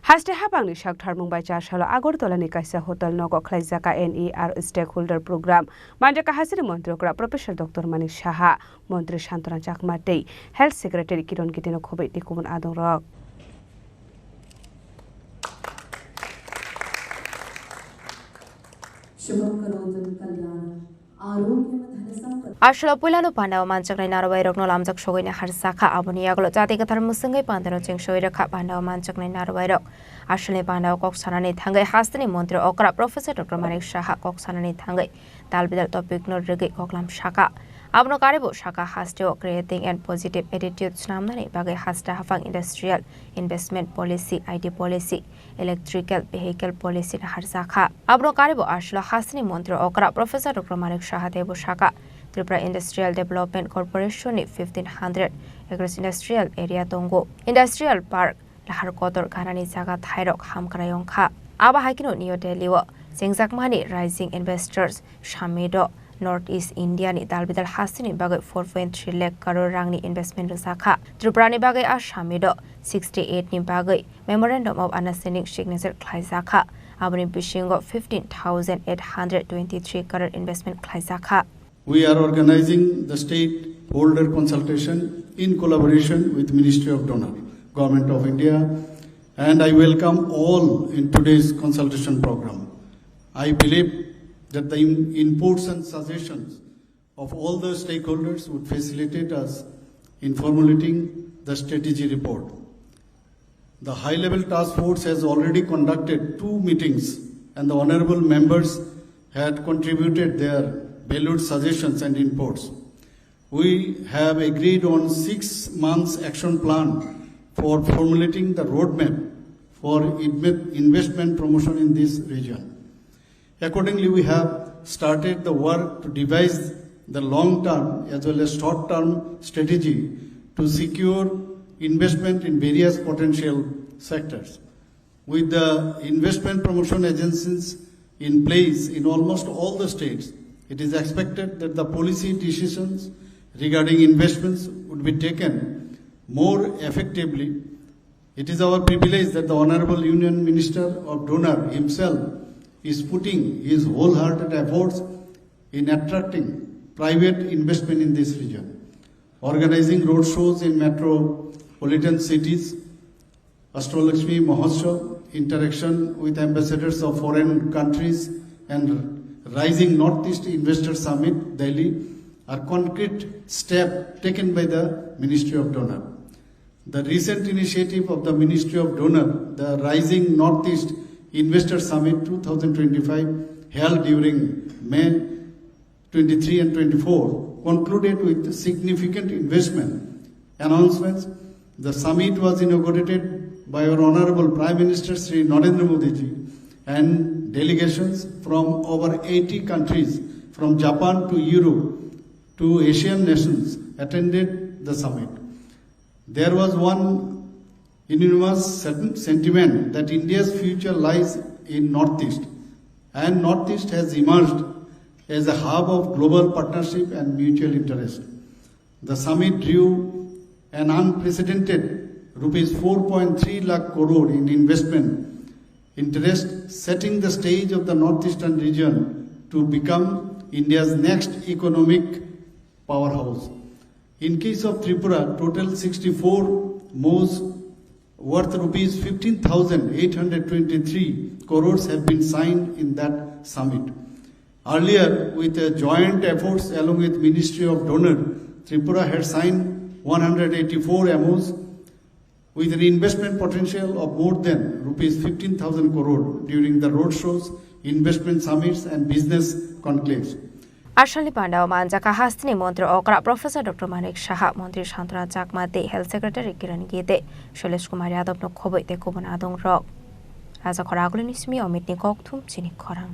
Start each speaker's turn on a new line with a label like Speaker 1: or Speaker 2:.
Speaker 1: Haste Haphangni Saktharmung by Chashalo Agulini Kaisa Hotelo khlaijakha NER stakeholder program Manjaka Hasiri Montrokra Professor Dr. Manik Shaha Montri Shantana Chakmate Health Secretary Kiron Kitino Khobe Tikun Adong Rock Ashla Pulano Panda Manchak Narway Rock no Lamzak Showing Harsaka Abuniaglo Jatigatar Musungai Pandano Ching Shoira Kapanda Manchak Narway Rock Ashley Panda Coxanani Tangai Hastani Montro Okra Professor Dr. Manik Shaha Coxanani Tangai Talbidal topic no Rigi Koklam Shaka Abno Karibu Shaka Haste creating and positive attitudes Namnani Bagay Haste Haphang industrial investment policy ID policy electrical vehicle policy Harzaka Abno Karibu Ashla Hastani Montro Okra Professor Dr. Manik Shaha Debu Shaka Tripura Industrial Development Corporation 1500 acres industrial area Tongo Industrial Park Lahar Kotor Kanani Zaga Thairok Hamkrayongka Aba Hakino New Delhi Singzak Money Rising Investors Shamido Northeast India ni dalbidal hasini bagai 4.3 lakh crore rangni investment saka Tripura ni bagai Shamido 68 ni bagai Memorandum of Understanding signature khlaijakha abani bishingo 15,823 crore investment khlaijakha.
Speaker 2: We are organizing the stakeholder consultation in collaboration with Ministry of Donor, Government of India, and I welcome all in today's consultation program. I believe that the inputs and suggestions of all the stakeholders would facilitate us in formulating the strategy report. The high-level task force has already conducted 2 meetings and the honorable members had contributed their valued suggestions and inputs. We have agreed on 6 months action plan for formulating the roadmap for investment promotion in this region. Accordingly, we have started the work to devise the long-term as well as short-term strategy to secure investment in various potential sectors. With the investment promotion agencies in place in almost all the states, it is expected that the policy decisions regarding investments would be taken more effectively. It is our privilege that the Honorable Union Minister of Donor himself is putting his wholehearted efforts in attracting private investment in this region, organizing road shows in metropolitan cities, Ashtolakshmi Mahotsav, interaction with ambassadors of foreign countries, and Rising Northeast Investor Summit, Delhi, are concrete steps taken by the Ministry of Donor. The recent initiative of the Ministry of Donor, the Rising Northeast Investor Summit 2025, held during May 23 and 24, concluded with significant investment announcements. The summit was inaugurated by our Honorable Prime Minister Sri Narendra Modi ji and delegations from over 80 countries, from Japan to Europe to Asian nations, attended the summit. There was one unanimous sentiment that India's future lies in Northeast, and Northeast has emerged as a hub of global partnership and mutual interest. The summit drew an unprecedented rupees 4.3 lakh crore in investment interest, setting the stage of the Northeastern region to become India's next economic powerhouse. In case of Tripura, total 64 MOUs worth rupees 15,823 crores have been signed in that summit. Earlier, with joint efforts along with Ministry of Donor, Tripura had signed 184 MOUs with an investment potential of more than rupees 15,000 crore during the roadshows, investment summits and business conclaves.
Speaker 1: Ashali Panda Manjaka Hastini Montro Okra Professor Dr. Manik Shaha Montri Shantana Chakmate Health Secretary Kiran Gite Shailesh Kumar Yadav no Khobe Tekubun Adong Rock Rajakhor Agulini Smi Omit Nikok Tum Chini Khorang.